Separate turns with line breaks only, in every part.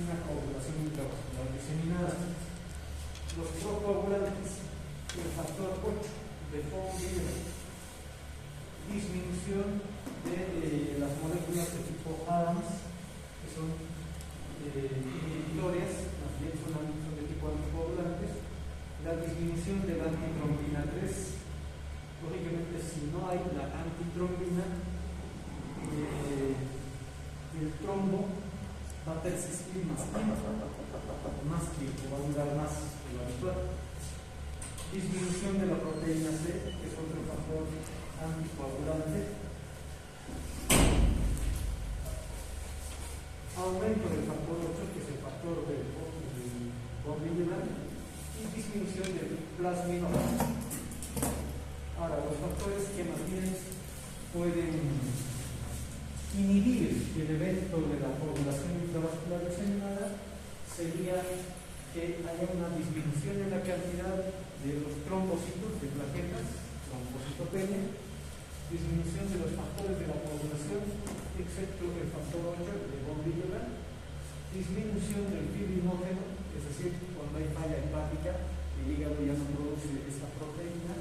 una coagulación intravascular diseminada. Los procoagulantes, el factor 8 de von Willebrand, disminución de las moléculas de tipo Adams, que son inhibidores, más bien son de tipo anticoagulantes, la disminución de la antitrombina 3. Lógicamente, si no hay la antitrombina, el trombo va a persistir más tiempo, va a durar más de lo habitual. Disminución de la proteína C, que es otro factor anticoagulante. Aumento del factor 8, que es el factor de von Willebrand, y disminución del plasminógeno. Ahora, los factores que más bien pueden inhibir el evento de la coagulación intravascular diseminada sería que haya una disminución en la cantidad de los trombocitos de plaquetas, trombocitopenia, disminución de los factores de la coagulación, excepto el factor 8 de von Willebrand, disminución del fibrinógeno, es decir, cuando hay falla hepática, el hígado ya no produce esta proteína.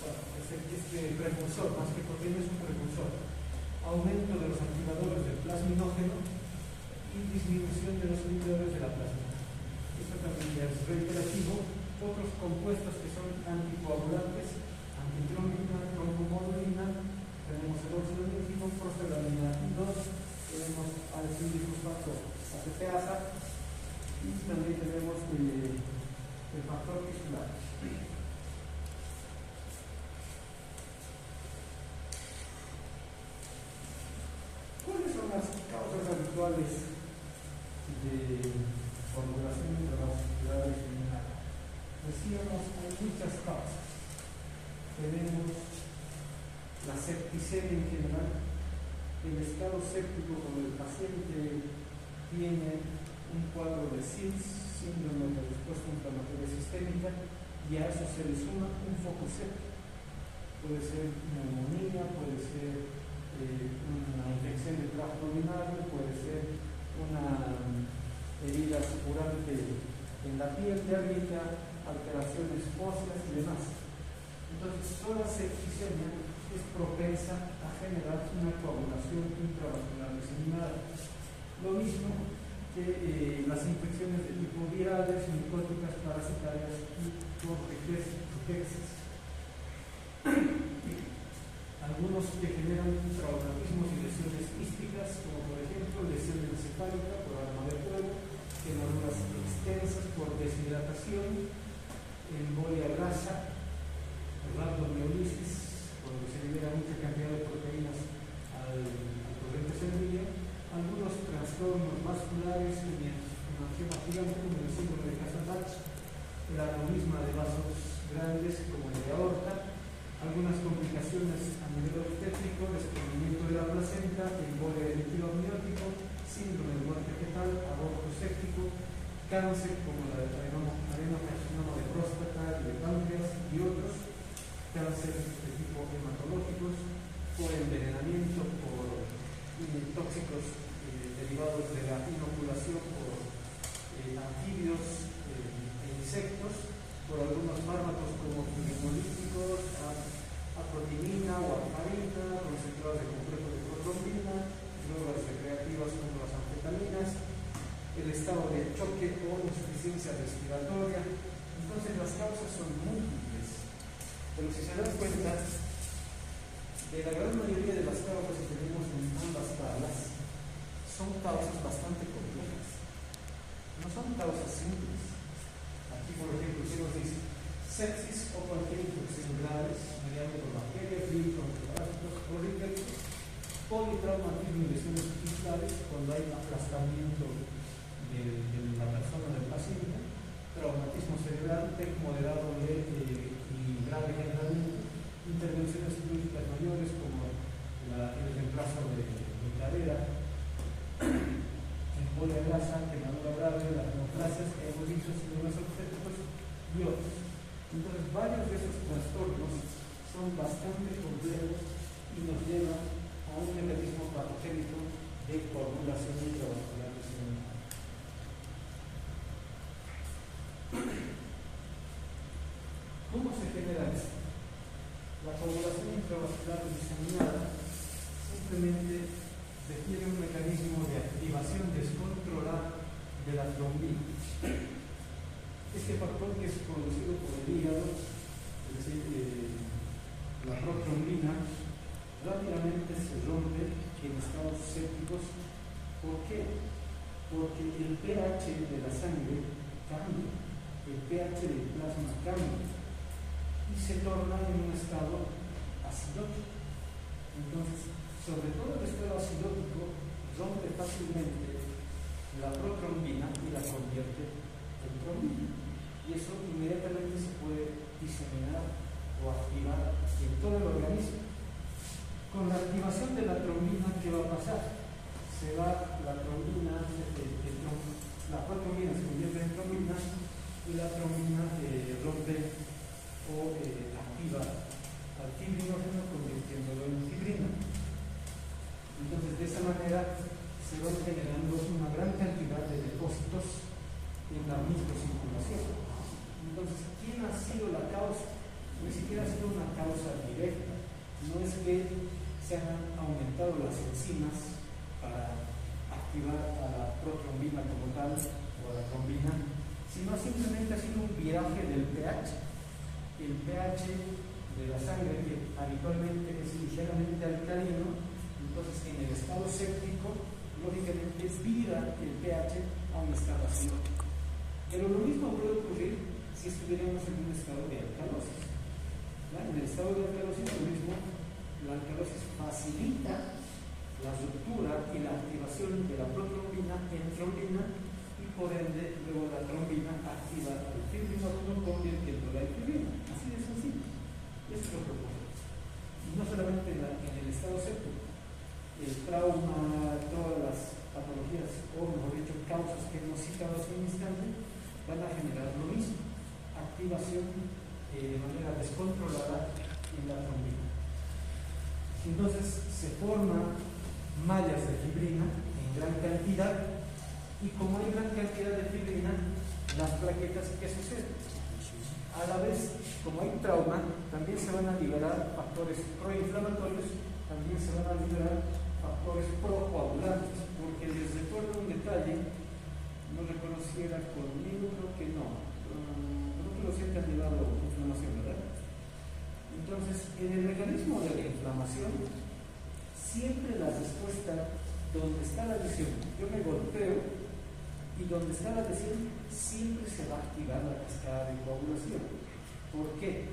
Bueno, este precursor, más que proteína, es un precursor. Aumento de los activadores del plasminógeno y disminución de los inhibidores de la plasmina. Esto también ya es reiterativo. Otros compuestos que son anticoagulantes, antitrombina, trombomodulina, tenemos el óxido nítrico, prostaglandina 2, tenemos alpha-fosfato ATPasa y también tenemos el factor tisular. ¿Cuáles son las causas habituales de coagulación intravascular diseminada? Decíamos, hay muchas causas. Tenemos la septicemia en general, el estado séptico cuando el paciente tiene un cuadro de SIDS, síndrome de respuesta inflamatoria sistémica, y a eso se le suma un foco séptico. Puede ser neumonía, puede ser una infección de tracto urinario, puede ser una herida supurante en la piel térmica, alteraciones óseas y demás. Entonces, toda septicemia es propensa a generar una coagulación intravascular diseminada. Lo mismo que las infecciones de tipo virales, micóticas, parasitarias y por rickettsia. Algunos que generan traumatismos y lesiones quísticas, como por ejemplo lesión encefálica por arma de fuego, quemaduras extensas por deshidratación, embolia grasa, rhabdomiolisis, cuando se libera mucha cantidad de proteínas al torrente sanguíneo, algunos trastornos vasculares, como angioma gigante, como el síndrome de Casa-Bach, el aneurisma de vasos grandes, como el de aorta, algunas complicaciones a nivel obstétrico, desprendimiento de la placenta, embolia de líquido amniótico, síndrome de muerte fetal, aborto séptico, cáncer como el adenocarcinoma de próstata y de páncreas y otros, cánceres de tipo hematológicos, por envenenamiento por tóxicos derivados de la inoculación por anfibios e insectos, por algunos fármacos como fibrinolíticos, aprotinina o warfarina, concentrados de complejo de protrombina, drogas recreativas como las anfetaminas, el estado de choque o insuficiencia respiratoria. Entonces las causas son múltiples, pero si se dan cuenta, de la gran mayoría de las causas que tenemos en ambas tablas son causas bastante complejas, no son causas simples. Aquí, por ejemplo, se nos dice sepsis o cualquier infección grave mediante por bacterias, virus, parásitos o rickettsia, politraumatismo y lesiones tisulares cuando hay aplastamiento de la persona del paciente, traumatismo cerebral, TEC moderado, leve y grave generalmente, intervenciones quirúrgicas mayores como el reemplazo de cadera, embolia grasa, quemadura grave, las neoplasias que hemos dicho, síndromes obstétricos y otros. Entonces, varios de esos trastornos son bastante complejos y nos llevan a un mecanismo patogénico de coagulación intravascular diseminada. vascular diseminada simplemente requiere un mecanismo de activación descontrolada de la trombina. Este factor, que es producido por el hígado, es decir, la protrombina, rápidamente se rompe en estados sépticos. ¿Por qué? Porque el pH de la sangre cambia, el pH del plasma cambia y se torna en un estado acidótico. Entonces, sobre todo el estado acidótico rompe fácilmente la protrombina y la convierte en trombina, y eso inmediatamente se puede diseminar o activar en todo el organismo. Con la activación de la trombina, ¿qué va a pasar? Se va la trombina, la protrombina se convierte en trombina y la trombina rompe o activa al fibrinógeno, convirtiéndolo en fibrina. Entonces, de esa manera se van generando una gran cantidad de depósitos en la microcirculación. Entonces, ¿quién ha sido la causa? Ni siquiera ha sido una causa directa. No es que se han aumentado las enzimas para activar a la protrombina como tal o a la trombina, sino simplemente ha sido un viraje del pH. El pH de la sangre, que habitualmente es ligeramente alcalino, entonces en el estado séptico, lógicamente vira el pH a un estado acidótico. Pero lo mismo puede ocurrir si estuviéramos en un estado de alcalosis. En el estado de alcalosis, lo mismo, la alcalosis facilita la ruptura y la activación de la protrombina en trombina, y por ende luego la trombina activa el fibrinógeno convirtiéndola en fibrina. Así de sencillo. Eso es lo que ocurre. Y no solamente en el estado séptico, el trauma, todas las patologías, o mejor dicho, causas que hemos citado hace un instante, van a generar lo mismo: activación de manera descontrolada en la trombina. Entonces se forman mallas de fibrina en gran cantidad, y como hay gran cantidad de fibrina, las plaquetas, ¿qué sucede? A la vez, como hay trauma, también se van a liberar factores proinflamatorios, también se van a liberar factores procoagulantes, porque les recuerdo un detalle, no recuerdo si era conmigo, creo que no, creo que los siete han llevado inflamación, ¿verdad? Entonces, en el mecanismo de la inflamación, siempre la respuesta, donde está la lesión, yo me golpeo, y donde está la lesión, siempre se va a activar la cascada de coagulación. ¿Por qué?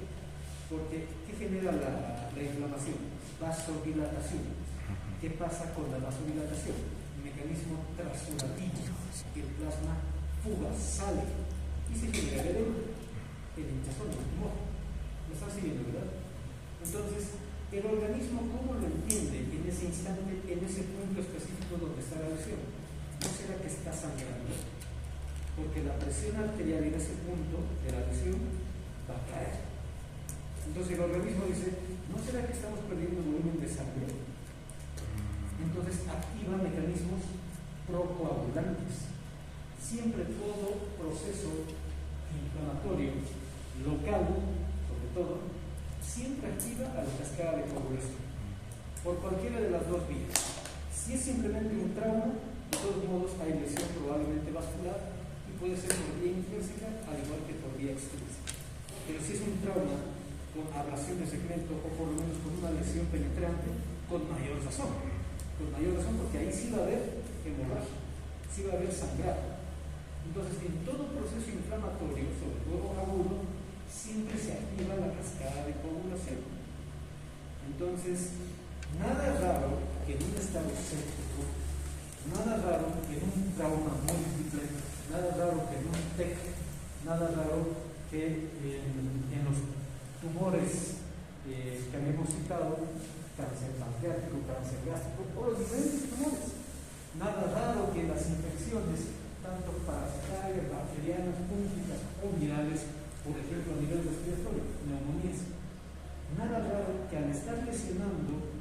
Porque, ¿qué genera la inflamación? Vasodilatación. ¿Qué pasa con la vasodilatación? Mecanismo trasulativo. El plasma fuga, sale, y se genera el edema, el hinchazón, el tumor. ¿Lo están siguiendo, verdad? Entonces, el organismo, ¿cómo lo entiende en ese instante, en ese punto específico donde está la lesión? ¿No será que está sangrando? Porque la presión arterial en ese punto de la lesión va a caer. Entonces el organismo dice, ¿no será que estamos perdiendo volumen de sangre? Entonces activa mecanismos procoagulantes. Siempre todo proceso inflamatorio local, sobre todo, siempre activa a la cascada de coagulación, por cualquiera de las dos vías. Si es simplemente un trauma, de todos modos hay lesión probablemente vascular, y puede ser por vía intrínseca al igual que por vía extrínseca. Pero si es un trauma con ablación de segmento, o por lo menos con una lesión penetrante, con mayor razón, porque ahí sí va a haber hemorragia, sí va a haber sangrado. Entonces, en todo proceso inflamatorio, sobre todo agudo, siempre se activa la cascada de coagulación. Entonces, nada raro que en un estado séptico, nada raro que en un trauma múltiple, nada raro que en un TEC, nada raro que en los tumores que habíamos citado, cáncer pancreático, cáncer gástrico, o los diferentes tumores. Nada raro que las infecciones, tanto parasitarias, bacterianas, fúngicas o virales, por ejemplo a nivel respiratorio, neumonías. Nada raro que al estar lesionando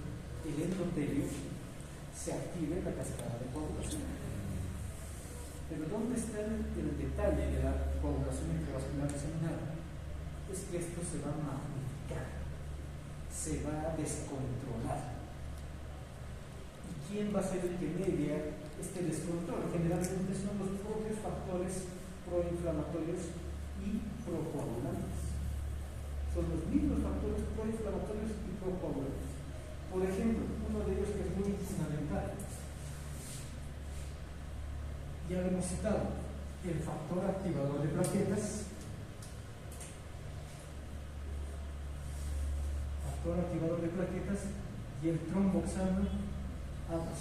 el endotelio se active la cascada de coagulación. Pero ¿dónde está el detalle de la coagulación intravascular diseminada? Es que esto se va a magnificar. se va a descontrolar. ¿Y quién va a ser el que media este descontrol? Generalmente son los propios factores proinflamatorios y procoagulantes. Son los mismos factores proinflamatorios y procoagulantes. Por ejemplo, uno de ellos que es muy fundamental, ya lo hemos citado, el factor activador de plaquetas. Factor activador de plaquetas y el tromboxano A2.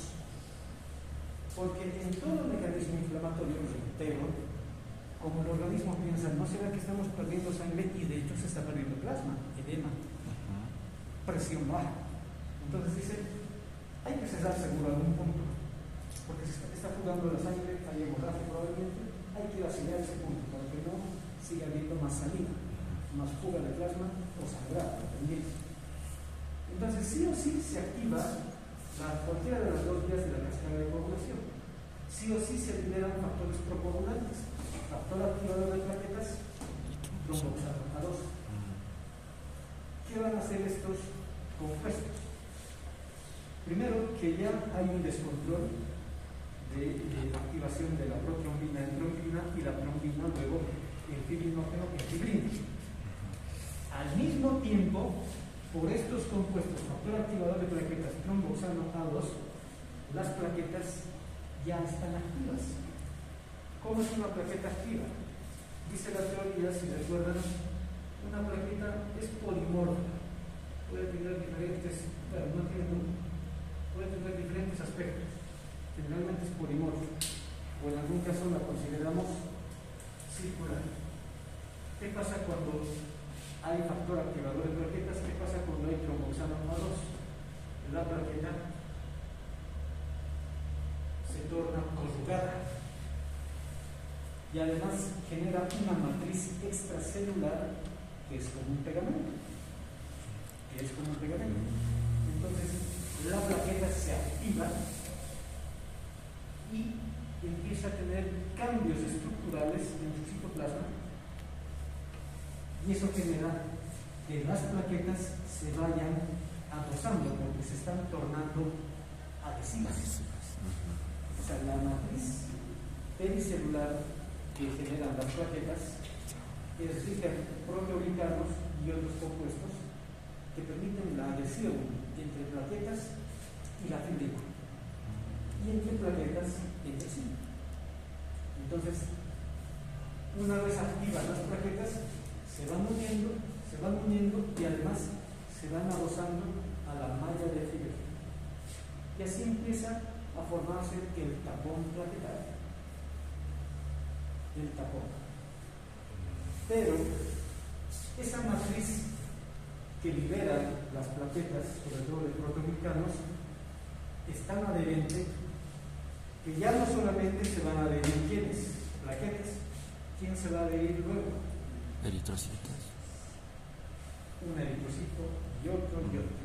Porque en todo mecanismo inflamatorio, reitero, como el organismo piensa, ¿no será que estamos perdiendo sangre? Y de hecho se está perdiendo plasma, edema, presión baja. Entonces dice, hay que cesar seguro a algún punto, porque se está jugando la sangre, hay hemorragia probablemente, hay que ir a acelerar ese punto para que no siga habiendo más salida, más fuga de plasma o sangrado, dependiendo. Entonces sí o sí se activa cualquiera de las dos vías de la cascada de coagulación. Sí o sí se liberan factores procoagulantes, factor activador de plaquetas, tromboxano A2. ¿Qué van a hacer estos compuestos? Primero, que ya hay un descontrol de activación de la protrombina en trombina y la trombina luego en fibrinógeno en fibrina. Al mismo tiempo, por estos compuestos, factor activador de plaquetas, tromboxano A2, las plaquetas ya están activas. ¿Cómo es una plaqueta activa? Dice la teoría, si recuerdan, una plaqueta es polimorfa, puede tener diferentes, pero no tiene número, puede tener diferentes aspectos, generalmente es polimorfa, o en algún caso la consideramos circular. ¿Qué pasa cuando hay factor activador de plaquetas? ¿Qué pasa cuando hay tromboxano A2? La plaqueta se torna corrugada y además genera una matriz extracelular que es como un pegamento. Entonces la plaqueta se activa y empieza a tener cambios estructurales en su citoplasma, y eso genera que las plaquetas se vayan adosando porque se están tornando adhesivas. O sea, la matriz pericelular que generan las plaquetas es rica en proteoglicanos y otros compuestos que permiten la adhesión entre plaquetas y la fibrina, y entre plaquetas entre sí. Entonces, una vez activas las plaquetas, se van uniendo y además se van adosando a la malla de fibrina. Y así empieza a formarse el tapón plaquetario. Pero esa matriz que libera las plaquetas, sobre todo de proteoglicanos, es tan adherente que ya no solamente se van a adherir ¿quiénes? Plaquetas. ¿Quién se va a adherir luego?
Eritrocitos.
Un eritrocito y otro y otro.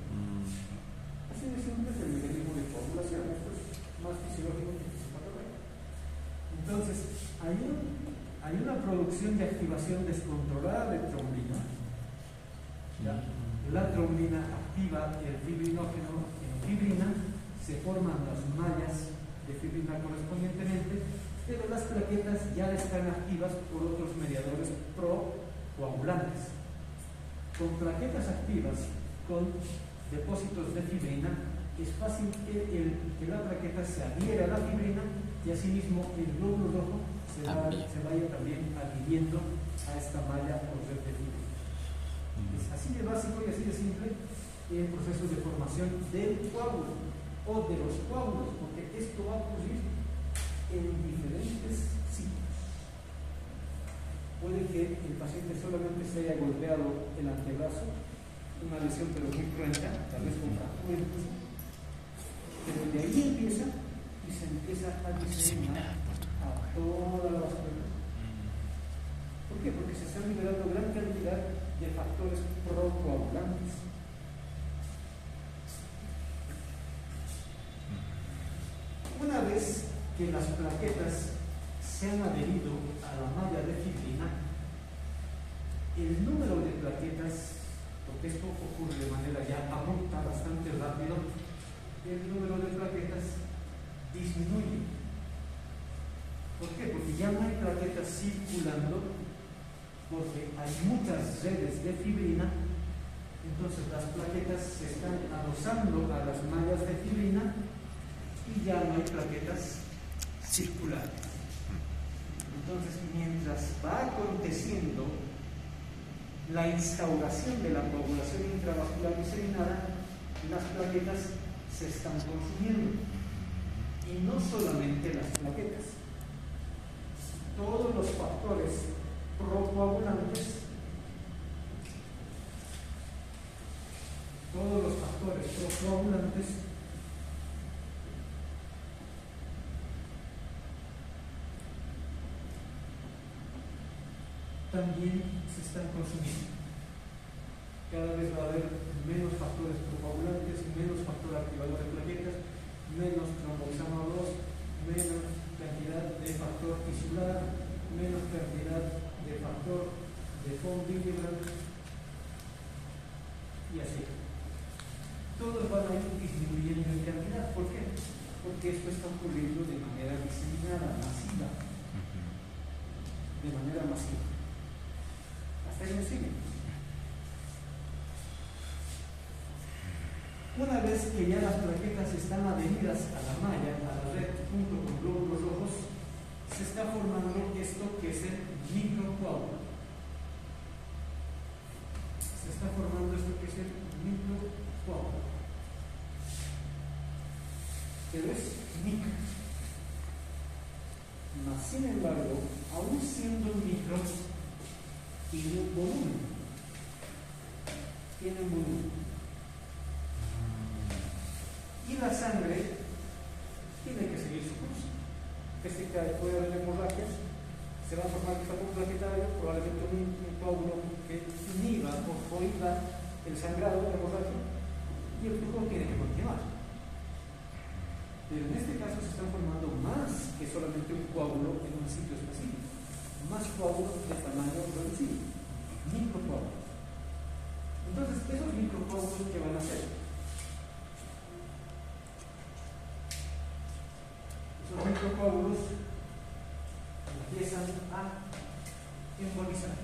Así de simple es el mecanismo de coagulación. Esto es más fisiológico que fisiopatológico. Entonces, hay una producción de activación descontrolada de trombina. ¿Ya? La trombina activa el fibrinógeno en fibrina, se forman las mallas de fibrina correspondientemente, pero las plaquetas ya están activas por otros mediadores procoagulantes. Con plaquetas activas, con depósitos de fibrina, es fácil que la plaqueta se adhiera a la fibrina y asimismo el glóbulo rojo se vaya también adhiriendo a esta malla por red de fibrina. Es así de básico y así de simple el proceso de formación del coágulo o de los coágulos, porque esto va a ocurrir en diferentes sitios. Puede que el paciente solamente se haya golpeado el antebrazo, una lesión pero muy cruenta, tal vez con fractura, pero de ahí empieza y se empieza a diseminar a toda la vasculatura. ¿Por qué? Porque se está liberando gran cantidad de factores procoagulantes. Una vez que las plaquetas se han adherido a la malla de fibrina, el número de plaquetas porque esto ocurre de manera ya abrupta, bastante rápido, el número de plaquetas disminuye. ¿Por qué? Porque ya no hay plaquetas circulando, porque hay muchas redes de fibrina, entonces las plaquetas se están adosando a las mallas de fibrina y ya no hay plaquetas circulares. Entonces, mientras va aconteciendo la instauración de la coagulación intravascular disseminada, las plaquetas se están consumiendo. Y no solamente las plaquetas, todos los factores procoagulantes, también se están consumiendo. Cada vez va a haber menos factores procoagulantes, menos factor activador de plaquetas, menos tromboxano 2, menos cantidad de factor tisular, menos cantidad de factor de von Willebrand, y así. Todos van a ir disminuyendo en cantidad. ¿Por qué? Porque esto está ocurriendo de manera diseminada, masiva. De manera masiva. Hasta ahí me siguen. Una vez que ya las plaquetas están adheridas a la malla, a la red, junto con glóbulos rojos, se está formando esto que es el microcoágulo. Se está formando esto que es el microcoágulo. Pero es micro. Mas, sin embargo, aún siendo micro, tiene un volumen. Tiene un volumen. Y la sangre tiene que seguir su curso. Puede haber hemorragias, se va a formar el tapón plaquetario, probablemente un coágulo que inhiba o prohíba el sangrado de la hemorragia, y el flujo tiene que continuar. Pero en este caso se están formando más que solamente un coágulo en un sitio específico, más coágulos de tamaño reducido, microcoágulos. Entonces, esos microcoágulos, ¿qué van a hacer? Los microcoágulos empiezan a embolizar.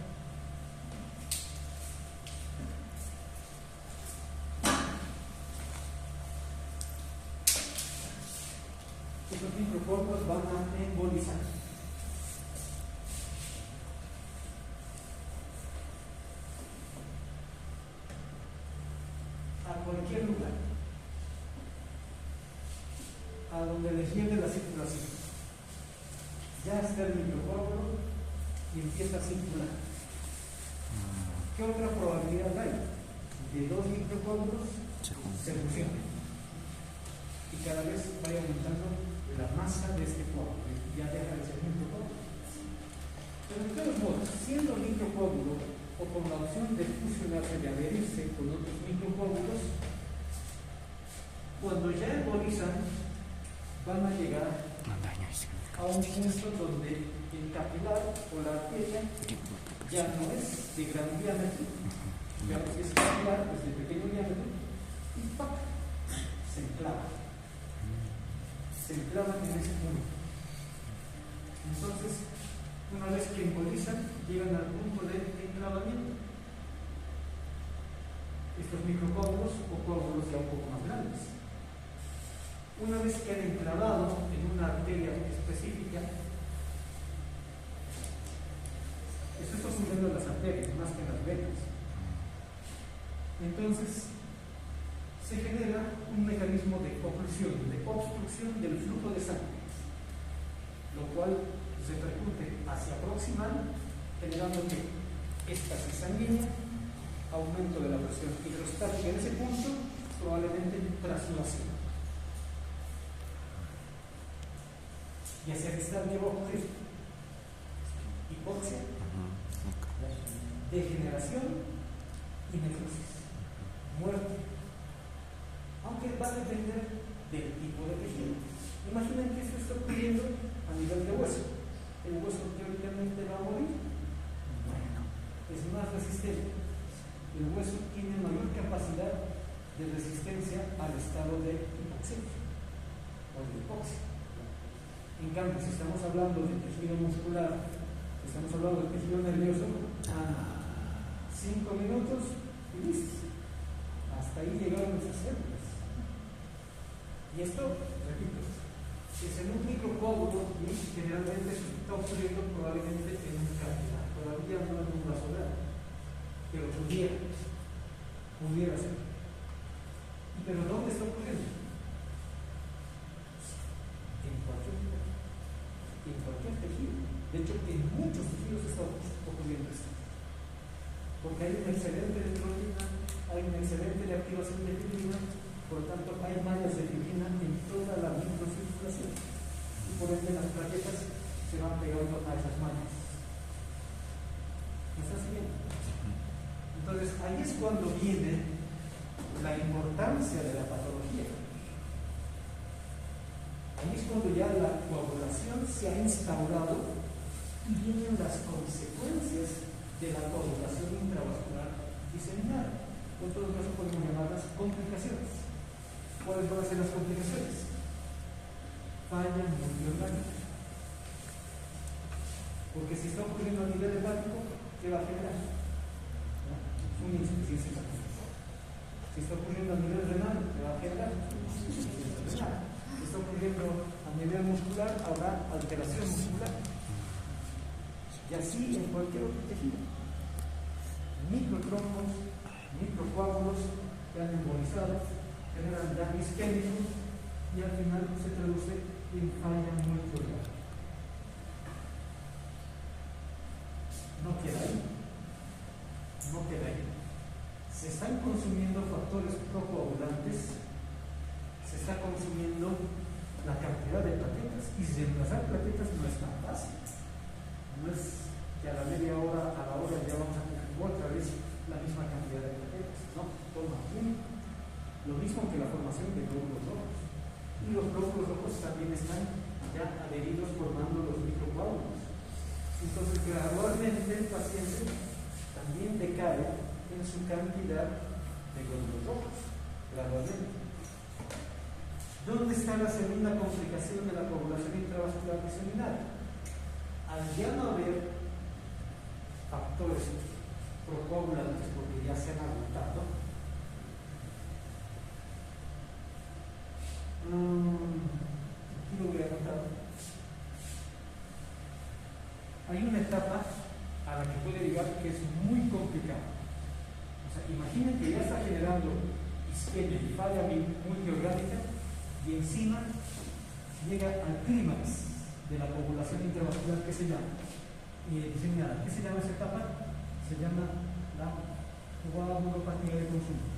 Esos microcoágulos van a embolizar. A cualquier lugar a donde les lleve la circulación. Ya está el microcoágulo y empieza a circular. ¿Qué otra probabilidad hay? De dos microcoágulos se fusionen y cada vez vaya aumentando la masa de este coágulo. Ya deja de ser microcoágulo. Pero de todos modos, siendo microcoágulo o con la opción de fusionarse, de adherirse con otros microcoágulos, cuando ya embolizan, van a llegar a un punto donde el capilar o la arteria ya no es de gran diámetro, ya no es capilar, es de pequeño diámetro, y ¡pac! Se enclava. Se enclavan en ese punto. Entonces, una vez que embolizan, llegan al punto de enclavamiento. Estos microcoágulos o coágulos ya un poco más grandes. Una vez que han enclavado en una arteria específica, eso está ocurriendo en las arterias más que en las venas. Entonces, se genera un mecanismo de oclusión, de obstrucción del flujo de sangre, lo cual repercute hacia proximal, generando que éstasis sanguínea, aumento de la presión hidrostática en ese punto, probablemente transudación. Y hacia distal que va a ocurrir hipoxia, degeneración y necrosis, muerte. Aunque va a depender del tipo de tejido. Imaginen que esto está ocurriendo a nivel de hueso. ¿El hueso teóricamente va a morir? Bueno, es más resistente. el hueso tiene mayor capacidad de resistencia al estado de hipoxia o de hipoxia. En cambio, si estamos hablando de tejido muscular, estamos hablando de tejido nervioso, 5 minutos y listo. Hasta ahí llegaron nuestras células. Y esto, repito, es en un microcoágulo y generalmente se está ocurriendo probablemente en un capilar, todavía no en un vascular, pero pudiera ser. ¿Pero dónde está ocurriendo? En cualquier tejido. De hecho, en muchos tejidos está ocurriendo esto. Porque hay un excelente de proteína, hay un excelente de activación de fibrina, por lo tanto hay mallas de fibrina en toda la microcirculación. Y por ende las plaquetas se van pegando a esas mallas. ¿Me estás siguiendo? Entonces, ahí es cuando viene la importancia de la patología. Ahí es cuando ya la coagulación se ha instaurado y vienen las consecuencias de la coagulación intravascular diseminada. En todo caso podemos llamarlas complicaciones. ¿Cuáles van a ser las complicaciones? Falla multiorgánica. Porque si está ocurriendo a nivel hepático, ¿qué va a generar? Una insuficiencia hepática. Si está ocurriendo a nivel renal, ¿qué va a generar? Insuficiencia renal. Si está ocurriendo a nivel muscular, habrá alteración muscular. Y así en cualquier otro tejido. Microtrombos, microcoágulos que han embolizado, generan daño isquémico y al final se traduce en falla multiorgánica. No queda ahí. No queda ahí. Se están consumiendo factores procoagulantes, se está consumiendo la cantidad de plaquetas, y reemplazar plaquetas no es tan fácil. No es que a la media hora, a la hora ya vamos a tener otra vez la misma cantidad de plaquetas. No, toma tiempo. Lo mismo que la formación de glóbulos rojos. Y los glóbulos rojos también están ya adheridos formando los microcoágulos. Entonces, gradualmente el paciente también decae en su cantidad de glóbulos rojos, gradualmente. ¿Dónde está la segunda complicación de la coagulación intravascular diseminada? Al ya no haber factores procoagulantes porque ya se han agotado, aquí lo voy a anotar. Hay una etapa a la que puede llegar que es muy complicada. O sea, imaginen que ya está generando isquemia y falla multiorgánica y encima llega al clímax de la coagulación intravascular que se llama diseminada. ¿Qué se llama esa etapa? Se llama la coagulopatía de consumo.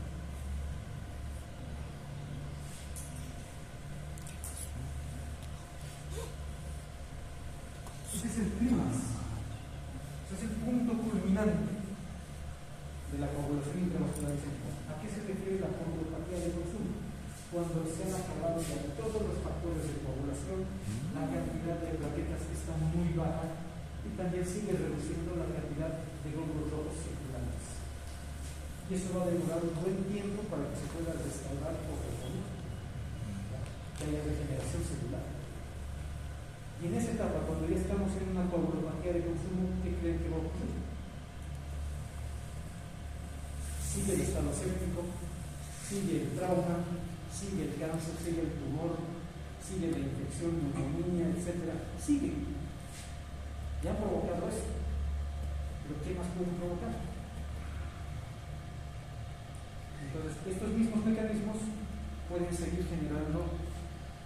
Ese es el clímax. Ese es el punto culminante de la coagulación intravascular diseminada. ¿A qué se refiere la coagulopatía de consumo? Cuando se han acabado ya todos los factores de coagulación, la cantidad de plaquetas está muy baja y también sigue reduciendo la cantidad de glóbulos rojos circulantes. Y eso va a demorar un buen tiempo para que se pueda restaurar o reponer, que haya regeneración celular. Y en esa etapa, cuando ya estamos en una coagulopatía de consumo, ¿qué creen que va a ocurrir? Sigue el estado séptico, sigue el trauma, sigue el cáncer, sigue el tumor, sigue la infección, neumonía, etc. Sigue. Ya ha provocado esto. Pero ¿qué más puede provocar? Entonces, estos mismos mecanismos pueden seguir generando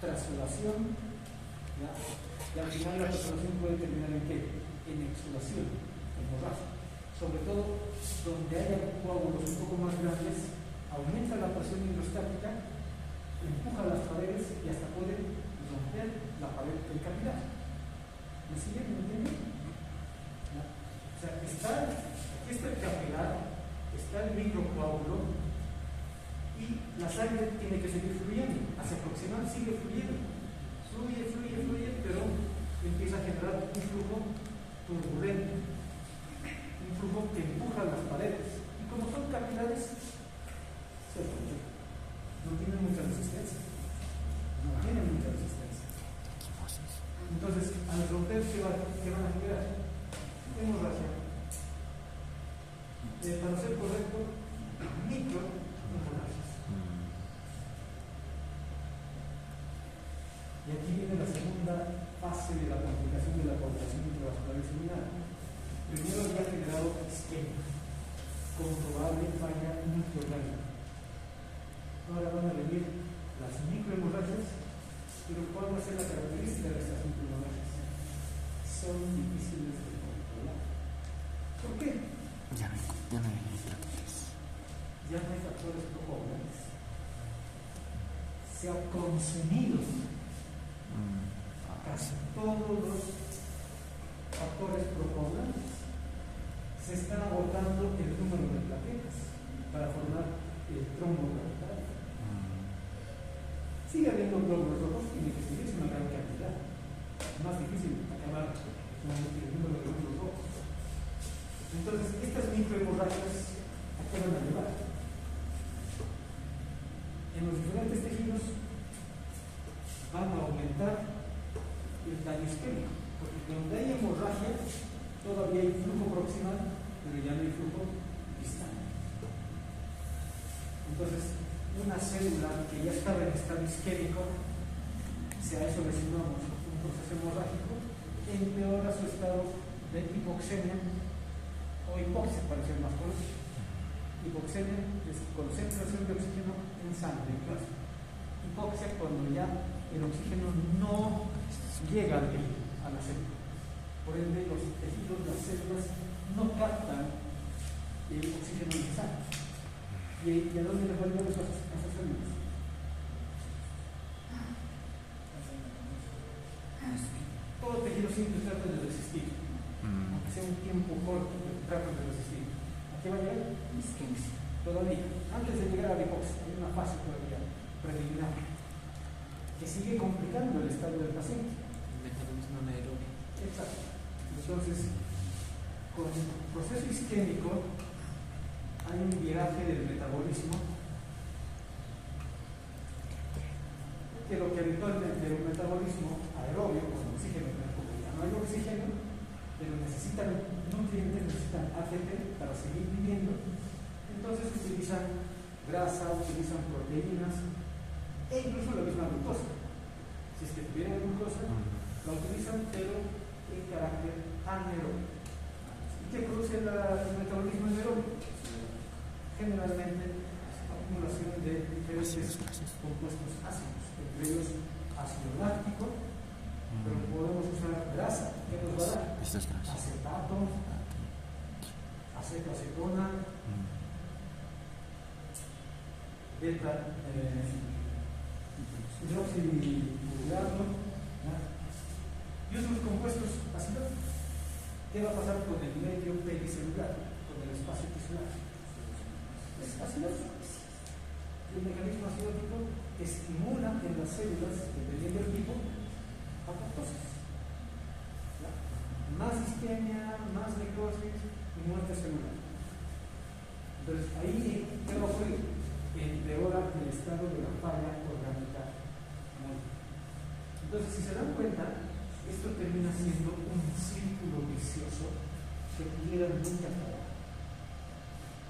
trasolación, ¿ya? Y al final la trasolación puede terminar en ¿qué? En exudación, en hemorragia. Sobre todo donde haya coágulos un poco más grandes, aumenta la presión hidrostática, empuja las paredes y hasta puede romper la pared del capilar. ¿Me siguen? ¿Me entienden? O sea, aquí está el capilar, está el microcoágulo y la sangre tiene que seguir fluyendo. Hacia proximal sigue fluyendo. Fluye, pero empieza a generar un flujo turbulento, un flujo que empuja las paredes. ¿Y como son capilares, se rompen. No tienen mucha resistencia. No tienen mucha resistencia. Entonces, al romper, ¿qué van a generar? Hemorragia. Para ser correcto, microhemorragias. Y aquí viene la segunda fase de la complicación de la coagulación intravascular disseminada. Primero había generado isquemia con probable falla microorgánica. Ahora van a venir las microhemorragias, pero ¿cuál va a ser la característica de estas microhemorragias? Son difíciles de controlar. ¿Por qué?
Ya no hay factores.
Ya no hay factores procoagulantes. Se ha consumido casi todos los factores procoagulantes. Se están agotando el número de plaquetas para formar el trombo planetario. Sigue habiendo glóbulos rojos, tiene que seguirse una gran cantidad. Es más difícil acabar con el número de glóbulos rojos. Entonces, estas microhemorragias, ¿a qué van a llevar? En los diferentes tejidos van a aumentar el daño isquémico, porque donde hay hemorragia todavía hay flujo proximal, pero ya no hay flujo distal. Entonces, una célula que ya estaba en estado isquémico, si a eso le sumamos un proceso hemorrágico, empeora su estado de hipoxemia o hipoxia, para ser más correcto. Hipoxemia es concentración de oxígeno en sangre, en plasma. Hipoxia cuando ya el oxígeno no llega a la célula. Por ende, los tejidos, las células no captan el oxígeno necesario. ¿Y a dónde les van a llevar esas células? Todo tejido siempre trata de resistir, aunque sea un tiempo corto, trata de resistir. ¿A qué va a llegar? Isquemia. Todavía, antes de llegar a la hipoxia, hay una fase todavía preliminar que sigue complicando el estado del paciente.
El metabolismo anaerobio.
Exacto. Entonces, con el proceso isquémico hay un viraje del metabolismo que lo que habitualmente era un metabolismo aerobio con oxígeno, porque ya no hay oxígeno, pero necesitan nutrientes, necesitan ATP para seguir viviendo. Entonces utilizan grasa, utilizan proteínas e incluso la misma glucosa. Si es que tuvieran glucosa, la utilizan, pero en carácter anaerobio. ¿Y qué produce el metabolismo anaerobio? Generalmente acumulación de diferentes compuestos ácidos, entre ellos ácido láctico, pero podemos usar grasa, ¿qué nos va a dar? Acetato, acetona, beta hidroxibutirato y otros compuestos ácidos. ¿Qué va a pasar con el medio pericelular, con el espacio tisular? Es acidoso. El mecanismo acidótico estimula en las células, dependiendo del tipo, apoptosis. Más isquemia, más necrosis y muerte celular. Entonces, ahí, ¿qué va a ocurrir? Empeora el estado de la falla orgánica. Entonces, si se dan cuenta, esto termina siendo un círculo vicioso que pudiera nunca acabar.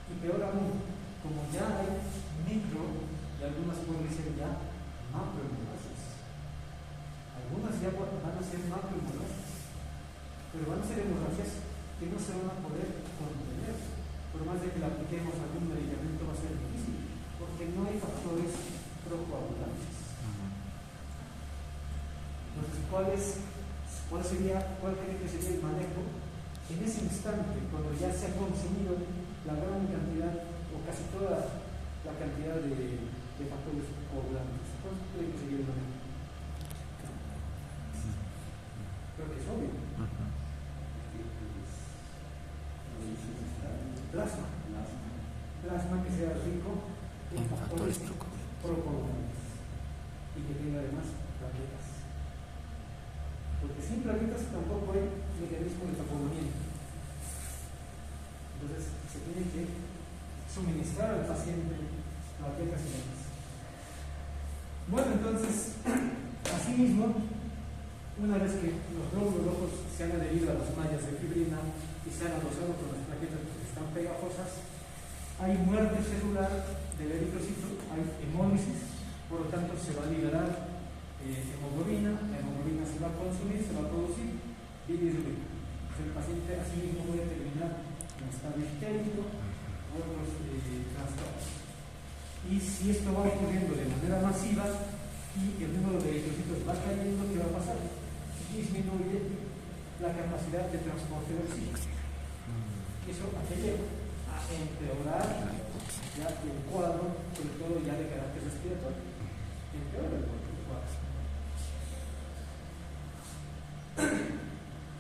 Y peor aún, como ya hay micro, y algunas pueden ser ya macrohemorragias. Algunas ya van a ser macrohemorragias, pero van a ser hemorragias que no se van a poder contener. Por más de que le apliquemos algún medicamento va a ser difícil, porque no hay factores procoagulantes. Entonces, ¿cuál cree que sería el manejo en ese instante, cuando ya se ha consumido la gran cantidad o casi toda la cantidad de factores coagulantes? ¿Cuál cree que sería el manejo? Creo que es obvio. Plasma que sea rico en factores procoagulantes y que tenga además plaquetas. Porque sin plaquetas tampoco hay mecanismo de taponamiento. Entonces se tiene que organismo, una vez que los glóbulos rojos se han adherido a las mallas de fibrina y se han adosado con las plaquetas que están pegajosas, hay muerte celular del eritrocito, hay hemólisis, por lo tanto se va a liberar hemoglobina, la hemoglobina se va a consumir, se va a producir bilirrubina. El paciente así mismo puede terminar en estado ictérico o otros trastornos. Y si esto va ocurriendo de manera masiva y el número de eritrocitos va cayendo, ¿qué va a pasar? Disminuye la capacidad de transporte del oxígeno. Y eso a qué lleva? A empeorar ya el cuadro, sobre todo ya de carácter respiratorio. Empeora el cuadro.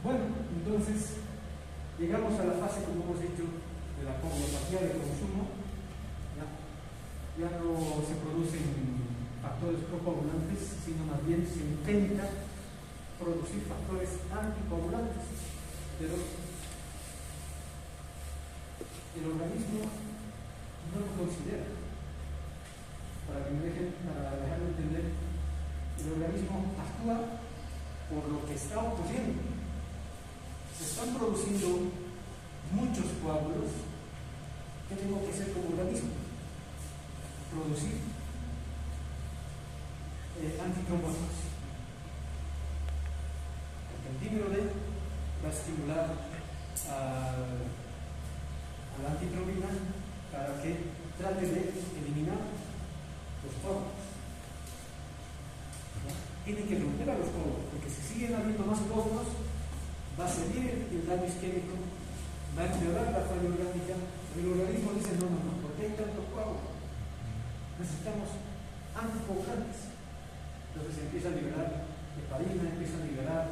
Bueno, entonces llegamos a la fase, como hemos dicho, de la coagulopatía de consumo. Ya no se producen factores procoagulantes, sino más bien se intenta producir factores anticoagulantes, pero el organismo no lo considera. Para dejarlo entender, el organismo actúa por lo que está ocurriendo. Se están produciendo muchos coágulos. ¿Qué tengo que hacer como organismo? Producir antitrombóticos. El dímero D va a estimular a la antitrombina para que trate de eliminar los coágulos. Tienen que romper a los coágulos, porque si siguen habiendo más coágulos, va a seguir el daño isquémico, va a empeorar la falla orgánica. El organismo dice: no, ¿por qué hay tanto coágulo? Necesitamos anticoagulantes. Entonces empieza a liberar heparina, empieza a liberar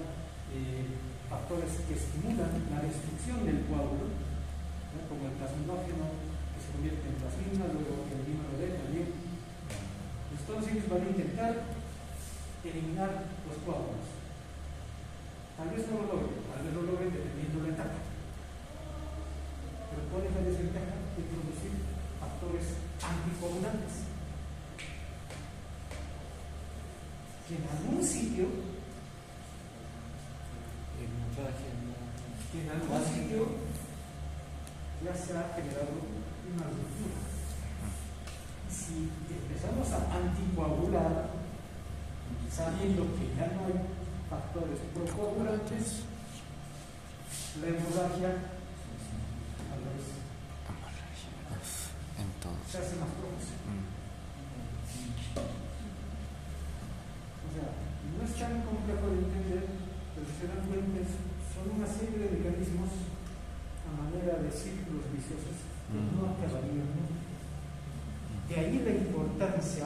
factores que estimulan la destrucción del coágulo, ¿no? Como el plasminógeno, que se convierte en plasmina, luego el dímero D también. Entonces ellos van a intentar eliminar los coágulos. Tal vez no lo logren dependiendo de la etapa, pero ¿cuál es la desventaja de producir factores anticoagulantes? Que en algún sitio ya se ha generado una ruptura. Si empezamos a anticoagular, sabiendo que ya no hay factores procoagulantes, la hemorragia a la vez se hace más profusa. O sea, no es tan complejo de entender, pero si se dan cuenta, son una serie de mecanismos a manera de círculos viciosos que no acabarían nunca. De ahí la importancia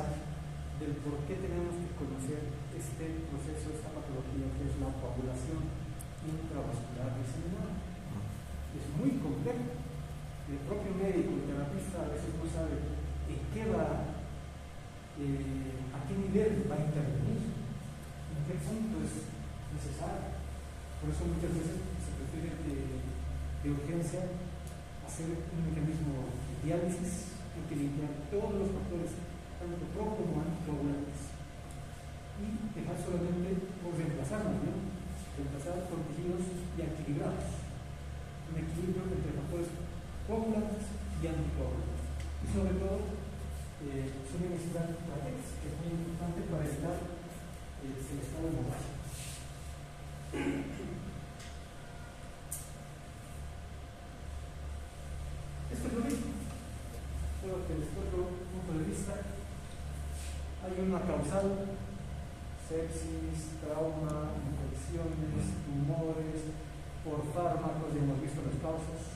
del por qué tenemos que conocer este proceso, esta patología que es la coagulación intravascular diseminada. Es muy complejo. El propio médico, el terapista, a veces no sabe en qué va, a qué nivel va a intervenir, en qué punto es necesario. Por eso muchas veces se prefiere de urgencia hacer un mecanismo de diálisis. Hay que limpiar todos los factores, tanto pro como anticoagulantes, y dejar solamente por reemplazarlos, ¿no? Reemplazar con tejidos y equilibrados. Un equilibrio entre factores coagulantes y anticoagulantes. Y sobre todo, se necesitan plaquetas, que es muy importante para evitar el estado hemorrágico. Esto es lo mismo, solo que desde otro punto de vista. Hay una causal: sepsis, trauma, infecciones, tumores, por fármacos, ya hemos visto las causas.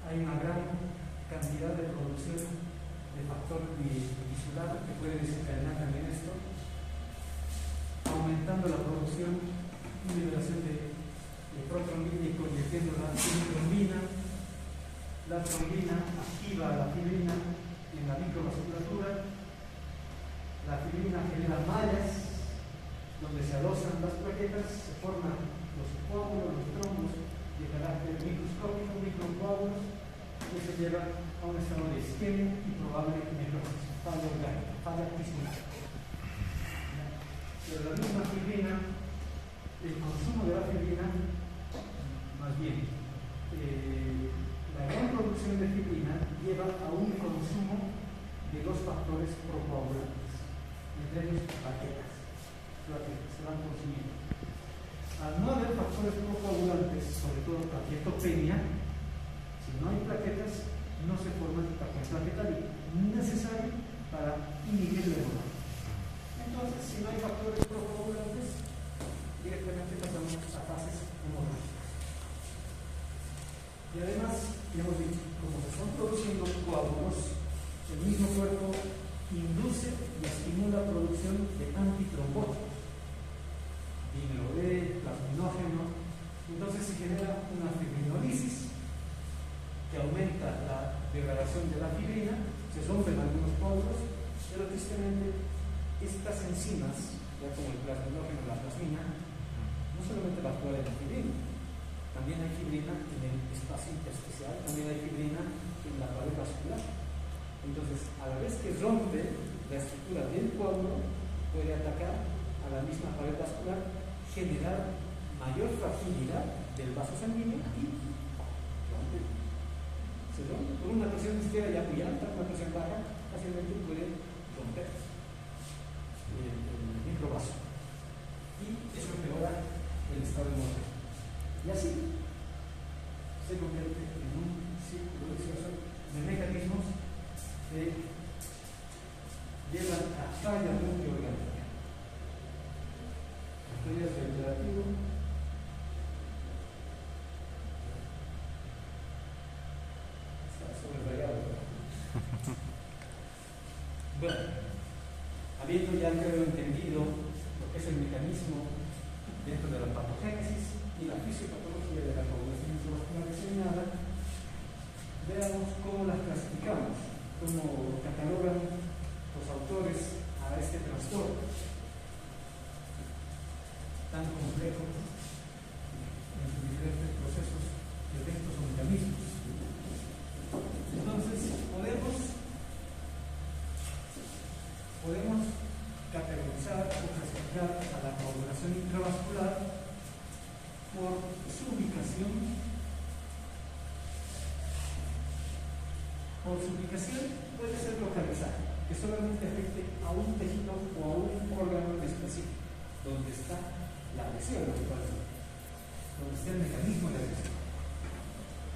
Hay una gran cantidad de producción de factor tisular que puede desencadenar también esto, aumentando la producción y liberación de protrombina y convirtiéndola en trombina. La trombina activa la fibrina en la microvasculatura. La fibrina genera mallas donde se adosan las plaquetas, se forman los coágulos, los trombos de carácter microscópico, microcoágulos, que se llevan a un estado de isquemia y probable necrosis, falla orgánica, falla tismal. Pero la misma fibrina, el consumo de la fibrina, más bien, la gran producción de fibrina lleva a un consumo de dos factores procoagulantes, entre ellos plaquetas, se van consumiendo. Al no haber factores procoagulantes, sobre todo plaquetopenia, si no hay plaquetas, no se forma el tapón plaquetario necesario para inhibir la hemorragia. Entonces, si no hay factores procoagulantes, directamente pasamos a fases hemorrágicas. Y además, ya hemos dicho, como se están produciendo coágulos, el mismo cuerpo induce y estimula la producción de antitrombóticos, dímero B, plasminógeno. Entonces se genera una fibrinolisis que aumenta la degradación de la fibrina, se rompen algunos coágulos, pero tristemente estas enzimas, ya como el plasminógeno o la plasmina, no solamente va a actuar en la fibrina, también hay fibrina en el espacio intersticial, también hay fibrina en la pared vascular. Entonces, a la vez que rompe la estructura del coágulo, puede atacar a la misma pared vascular, generar mayor fragilidad del vaso sanguíneo y rompe. Se rompe por una presión ni siquiera ya muy alta, una presión baja, fácilmente puede romper el microvaso. Y eso empeora el estado hemorrágico. Y así se convierte en un círculo vicioso de mecanismos que llevan a falla multiorgánica. Esto ya es reiterativo. Está sobrerayado. Bueno, habiendo ya creo entendido lo que es el mecanismo dentro de la patogénesis y la fisiopatología de la coagulación intravascular diseminada, veamos cómo las clasificamos, cómo catalogan los autores a este trastorno tan complejo en sus diferentes procesos, eventos o mecanismos. Entonces, podemos categorizar o clasificar a la coagulación intravascular por su ubicación. Por su ubicación puede ser localizada, que solamente afecte a un tejido o a un órgano específico, donde está la lesión, donde está el mecanismo de la lesión.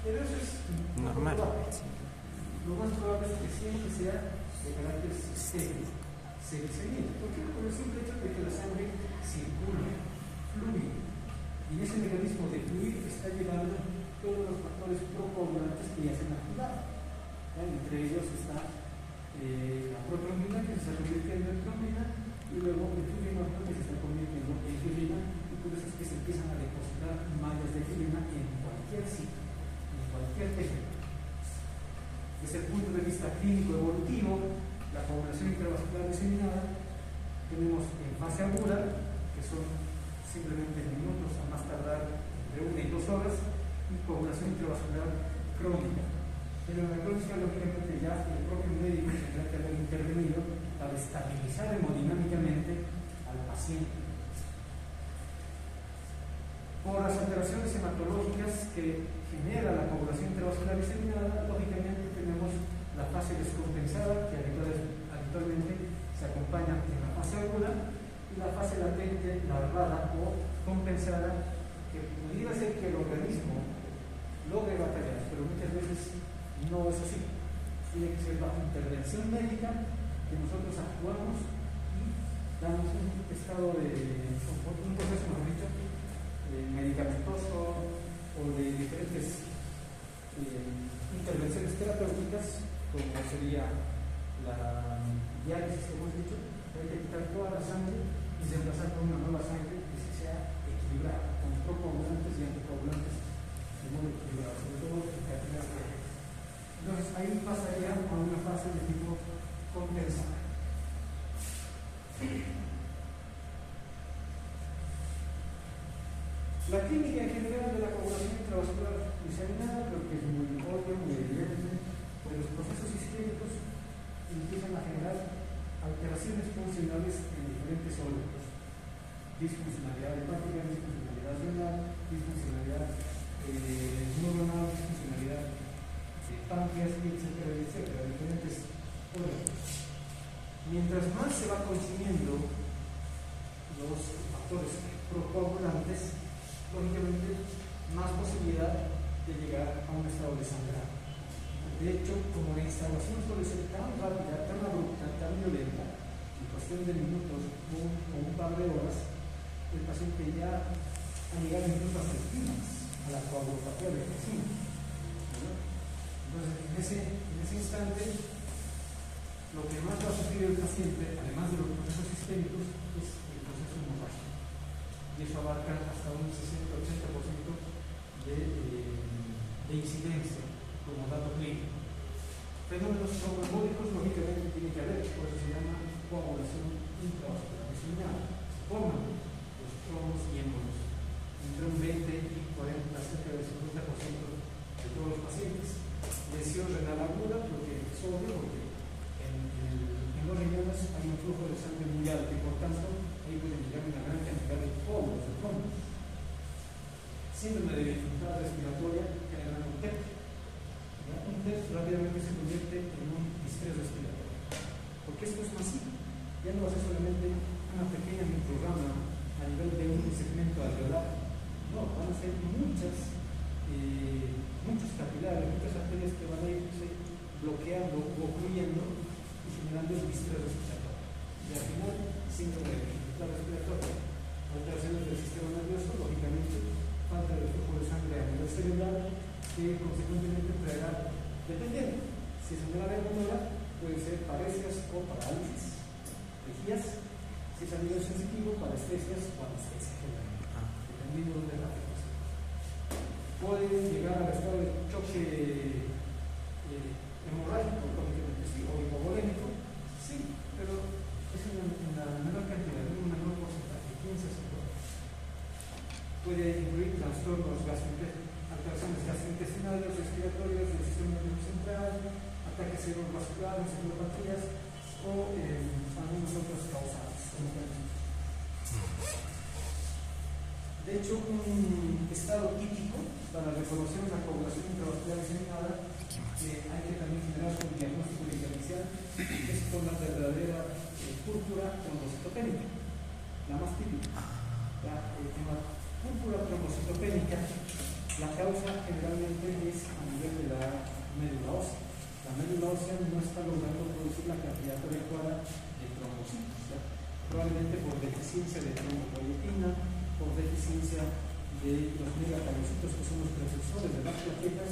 Pero eso es normal. Lo más probable es que siempre sea de carácter sistémico, seguimiento. ¿Por qué? Por el simple hecho de que la sangre circula, fluye. Y en ese mecanismo de fluir está llevando todos los factores procoagulantes que ya se han activado. Entre ellos está la protrombina, que se está convirtiendo en trombina, y luego el fibrinógeno, que se está convirtiendo en fibrina, y por eso es que se empiezan a depositar mallas de fibrina en cualquier sitio, en cualquier tejido. Desde el punto de vista clínico evolutivo, la coagulación intravascular diseminada tenemos en fase aguda, que son simplemente minutos a más tardar entre 1 y 2 horas, y coagulación intravascular crónica. Pero en la crónica, lógicamente, ya el propio médico tendrá que haber intervenido para estabilizar hemodinámicamente al paciente. Por las alteraciones hematológicas que genera la coagulación intravascular diseminada, lógicamente tenemos la fase descompensada, que habitualmente se acompaña en la fase aguda, y la fase latente, larvada o compensada, que pudiera ser que el organismo logre batallar, pero muchas veces no es así. Tiene que ser bajo intervención médica que nosotros actuamos y damos un estado de un proceso, mejor dicho, medicamentoso o de diferentes intervenciones terapéuticas, como sería la diálisis que hemos dicho. Hay que quitar toda la sangre y reemplazar por una nueva sangre que sea equilibrada, con procoagulantes y anticoagulantes de modo equilibrado, sobre todo en categorías de. Entonces ahí pasaría a una fase de tipo compensada. La clínica en general de la coagulación intravascular diseminada, creo que es muy obvio, muy evidente, pues los procesos isquémicos empiezan a generar alteraciones funcionales en diferentes órganos. disfuncionalidad hepática, disfuncionalidad renal, disfuncionalidad neuronal, disfuncionalidad de páncreas, etcétera, etcétera, diferentes órganos. Mientras más se va consumiendo los factores procoagulantes, lógicamente más posibilidad de llegar a un estado de sangrado. De hecho, como la instauración suele ser tan rápida, tan abrupta, tan violenta, en cuestión de minutos o un par de horas, el paciente ya ha llegado incluso a clímax, a la coagulopatía de vecino. Entonces, en ese instante, lo que más va a sufrir el paciente, además de los procesos sistémicos, es el proceso hemorrágico. Y eso abarca hasta un 60-80% de incidencia como dato clínico. Fenómenos tromboembólicos lógicamente tiene que haber, por eso se llama coagulación intravascular diseminada. Se forman los trombos y émbolos entre un 20 y 40, cerca del 50% de todos los pacientes. Lesión renal aguda, porque es obvio, porque en los riñones hay un flujo de sangre muy alto y por tanto ahí pueden llegar una gran cantidad de polvos, de trombos. Síndrome de dificultad respiratoria generan un TEP. Un TEP rápidamente se convierte en un distrés respiratorio, porque esto es masivo. Ya no va a ser solamente una pequeña microrama a nivel de un segmento alveolar, no, van a ser muchos capilares, muchas arterias que van a irse bloqueando o ocluyendo y generando el distrés respiratorio. Y al final, síndrome de dificultad respiratoria, alteraciones del sistema nervioso, lógicamente, falta de flujo de sangre a nivel cerebral, que consecuentemente traerá, dependiendo, si es una grave motora, puede ser paresias o parálisis, vejías, si es a nivel sensitivo, parestesias o anestesia general, dependiendo de la afectación. Puede llegar al estado de choque hemorrágico, lógicamente sí, o hipovolémico, sí, pero es en la menor cantidad, en un menor porcentaje, 15-50%. Puede incluir trastornos alteraciones gastrointestinales, respiratorias del sistema nervioso central, ataques cerebrovasculares, encefalopatías o algunas otras causales. De hecho, un estado típico para reconocer una coagulación intravascular diseminada que hay que también generar un diagnóstico diferencial es con la verdadera púrpura trombocitopénica, la más típica. En la púrpura trombocitopénica, la causa generalmente es a nivel de la médula ósea. La médula ósea no está logrando producir la cantidad adecuada de trombocitos, probablemente por deficiencia de trombopoietina, por deficiencia de los megacarocitos, que son los precursores de las plaquetas,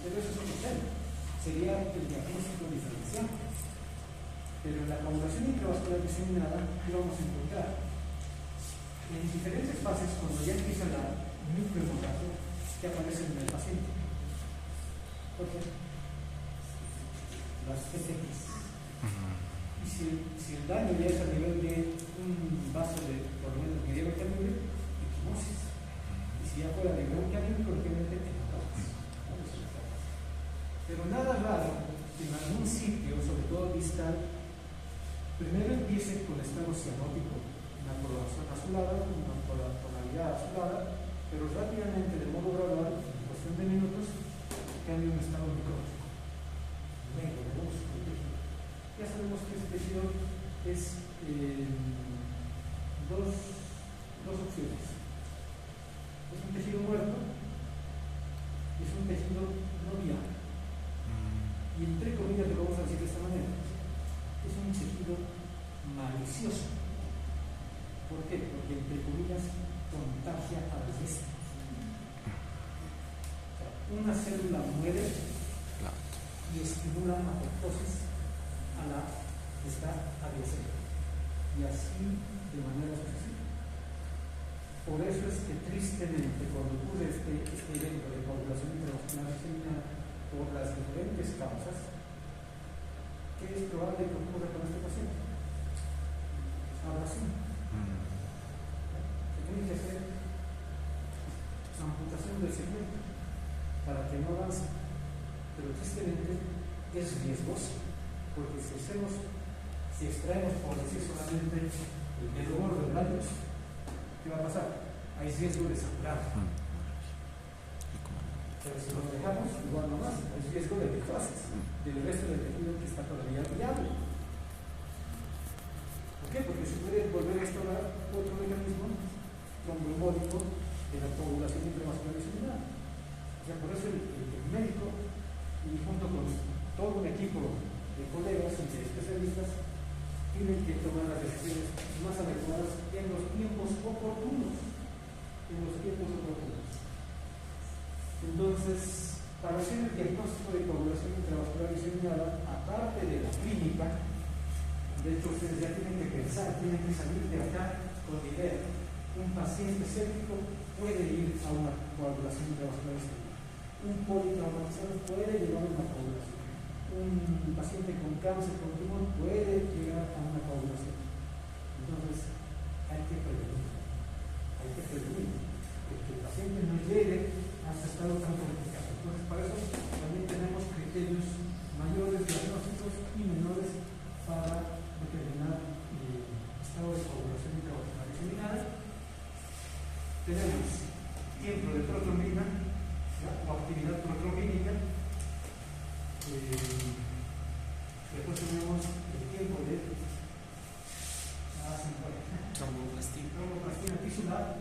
pero eso es otro tema. Sería el diagnóstico diferencial. Pero en la coagulación intravascular diseminada, ¿qué vamos a encontrar? En diferentes fases, cuando ya empieza la microhemorragia, que aparece en el paciente. ¿Por qué? Las PCX. Y si el daño ya es a nivel de un vaso de por lo menos mediano calibre, equimosis. Y si ya fuera de gran calibre, lógicamente hematomas. Pero nada raro que en algún sitio, sobre todo distal, primero empiece con estado cianótico, una coloración azulada, una tonalidad azulada, pero rápidamente, de modo gradual, en cuestión de minutos, cambia un estado micrótico, negro, robusto, tejido. Ya sabemos que este tejido es dos opciones. Es un tejido muerto, es un tejido no viable. Y entre comillas lo vamos a decir de esta manera. Es un tejido malicioso. ¿Por qué? Porque entre comillas contagia al resto. O sea, una célula muere y estimula apoptosis a la que está adyacente. Y así de manera sucesiva. Por eso es que tristemente cuando ocurre este evento de coagulación intravascular diseminada por las diferentes causas, ¿qué es probable que ocurra con este paciente? Ablación. Se tiene que hacer amputación del segmento para que no avance, pero tristemente es riesgoso, porque si extraemos, por decir solamente, el dedo gordo del labio, ¿qué va a pasar? Hay riesgo de saturar. Pero si lo dejamos, igual nomás, hay riesgo de necrosis del resto del tejido que está todavía viable. ¿Por qué? Porque se puede volver a instaurar otro mecanismo tromboembólico de la coagulación intravascular disseminada. O sea, por eso el médico, y junto con todo un equipo de colegas y de especialistas, tienen que tomar las decisiones más adecuadas en los tiempos oportunos. Entonces, para hacer el diagnóstico de coagulación intravascular diseminada, aparte de la clínica, de hecho ustedes ya tienen que pensar, tienen que salir de acá con la idea. Un paciente séptico puede ir a una coagulación intravascular diseminada. Un politraumatizado puede llevar a una coagulación. Un paciente con cáncer, con tumor, puede llegar a una coagulación. Entonces, hay que prevenir. Que el paciente no llegue hasta estado tan complicado. Entonces, para eso también tenemos criterios mayores diagnósticos y menores para determinar el estado de coagulación intravascular diseminada. Tenemos tiempo de protrombina o actividad protrombínica. Después tenemos el tiempo de tromboplastina tisular,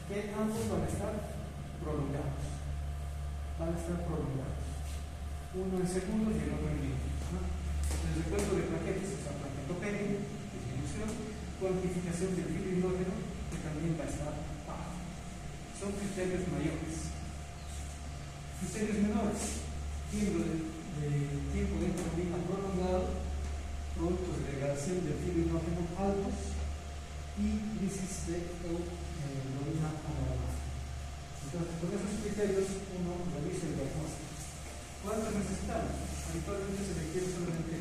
que ambos van a estar prolongados. Uno en segundos y el otro en minutos. El recuento de plaquetas, o sea, plaquetopenia, disminución, cuantificación del fibrinógeno, que también va a estar bajo. Son criterios mayores. Criterios menores, tiempo de trombina prolongado, productos de degradación del fibrinógeno altos y crisis de hemoglobina anormal. Entonces, con esos criterios uno revisa el diagnóstico. ¿Cuántos necesitamos? Habitualmente se requiere solamente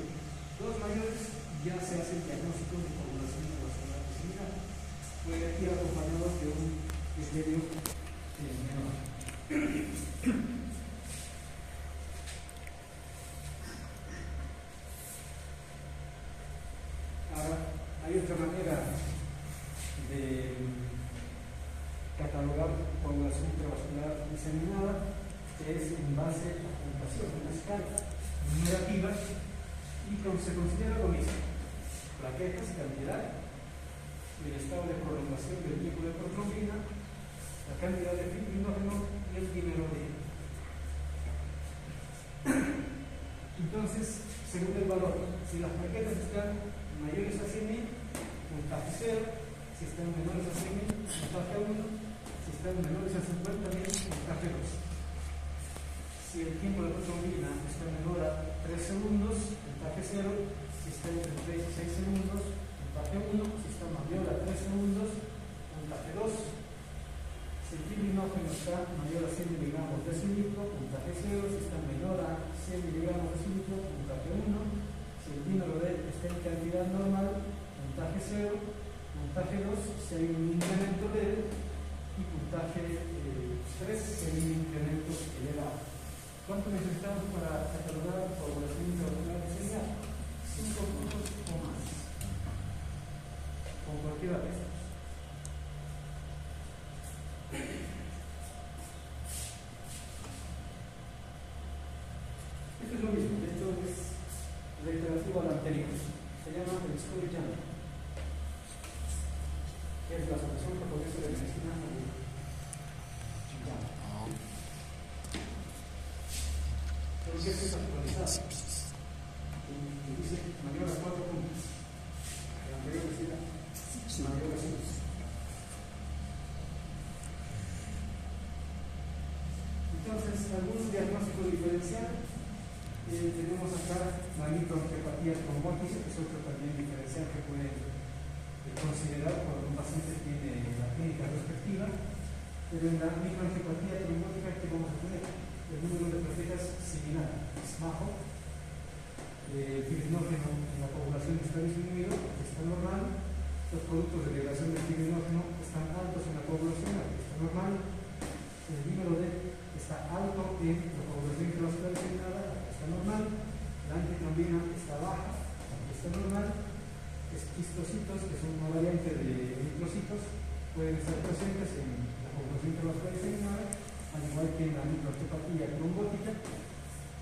2 mayores y ya se hace el diagnóstico de coagulación intravascular diseminada. Puede ir acompañado de un criterio menor. Ahora, hay otra manera de catalogar coagulación intravascular diseminada, que es en base a puntuación, una escala numerativa, y se considera lo mismo: plaquetas, cantidad, el estado de prolongación del tiempo de protrombina, la cantidad de fibrinógeno y el dímero D. Entonces, según el valor, si las plaquetas están mayores a 100.000, puntaje 0; si están menores a 100.000, puntaje 1; si están menores a 50.000, puntaje 2. Si el tiempo de protrombina está menor a 3 segundos, puntaje 0; si está entre 3 y 6 segundos, puntaje 1; si está mayor a 3 segundos, puntaje 2. Si el fibrinógeno está mayor a 100 miligramos de cilitro, puntaje 0; si está menor a 100 miligramos de cilitro, puntaje 1; si el dímero D está en cantidad normal, puntaje 0; puntaje 2 si hay un incremento leve, y puntaje 3 si hay un incremento elevado. ¿Cuánto necesitamos para catalogar coagulación intravascular diseminada? 5 puntos o más, con cualquiera de estos. Esto es lo mismo, de hecho es reiterativo al anterior. Se llama el Study Journal, que es la Asociación Japonesa de Medicina Aguda. ¿Por qué es actualizado? Que dice mayor a 4 puntos. El anterior decía mayor a 6. Entonces, algún diagnóstico diferencial. Tenemos acá la microangiopatía trombótica, que es otro también diferencial que puede considerar cuando un paciente tiene la clínica respectiva. Pero en la microangiopatía trombótica, ¿qué vamos a tener? El número de plaquetas similar es bajo, el fibrinógeno en la coagulación está disminuido, está normal, los productos de degradación del fibrinógeno están altos en la coagulación, está normal, el dímero D está alto en la coagulación intravascular diseminada, está normal, la antitrombina está baja, está normal, esquistocitos, que son una variante de eritrocitos,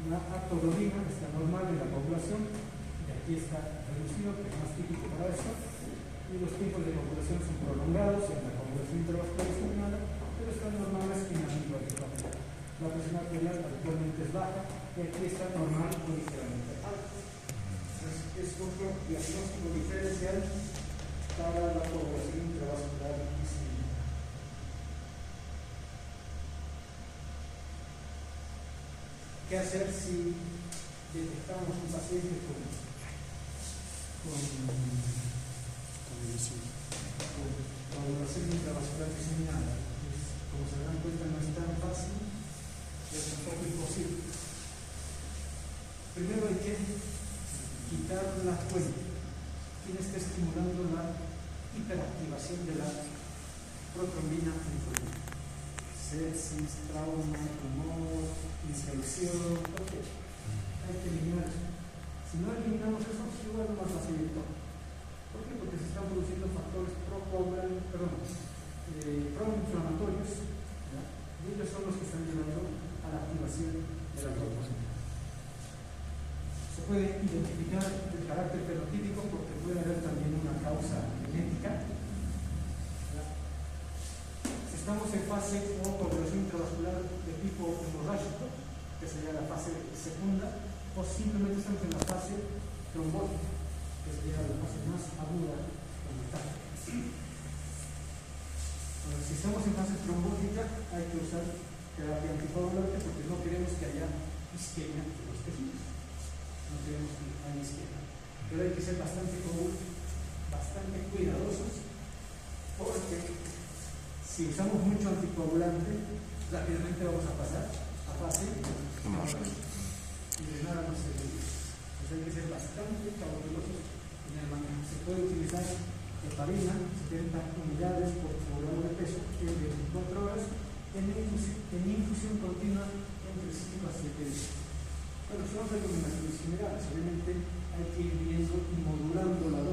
La aptoglobina está normal en la población, y aquí está reducido, que es más típico para esto, y los tiempos de copulación son prolongados en la copulación intravascular estimulada, pero están normales en la intraarticular. La presión arterial actualmente es baja, y aquí está normal o ligeramente alta. Entonces, es otro diagnóstico diferencial para la población intravascular disseminada. ¿Qué hacer si detectamos un paciente con coagulación intravascular diseminada? Pues, como se dan cuenta, no es tan fácil, es un poco imposible. Primero hay que quitar la fuente. ¿Quién está estimulando la hiperactivación de la protrombina linfocítica? Sepsis, trauma, tumor, infección, ¿por qué? Hay que eliminar eso. Si no eliminamos eso, igual no más facilito. ¿Por qué? Porque se están produciendo factores proinflamatorios, y ellos son los que están llevando a la activación de la protrombina. Se puede identificar el carácter fenotípico porque puede haber también una causa genética. Estamos en fase o coagulación intravascular de tipo hemorrágico, que sería la fase segunda, o simplemente estamos en la fase trombótica, que sería la fase más aguda o metástasis. Si estamos en fase trombótica, hay que usar terapia anticoagulante porque no queremos que haya isquemia de los tejidos. No queremos que haya isquemia. Pero hay que ser bastante cuidadosos porque si usamos mucho anticoagulante, rápidamente vamos a pasar a fase y de nada nos serviría. Entonces hay que ser bastante cautelosos en el manejo. Se puede utilizar heparina, 70 unidades por kilogramo de peso en 24 horas en infusión continua entre 5 a 7 días. Pero son recomendaciones generales. Obviamente hay que ir viendo y modulando la dosis.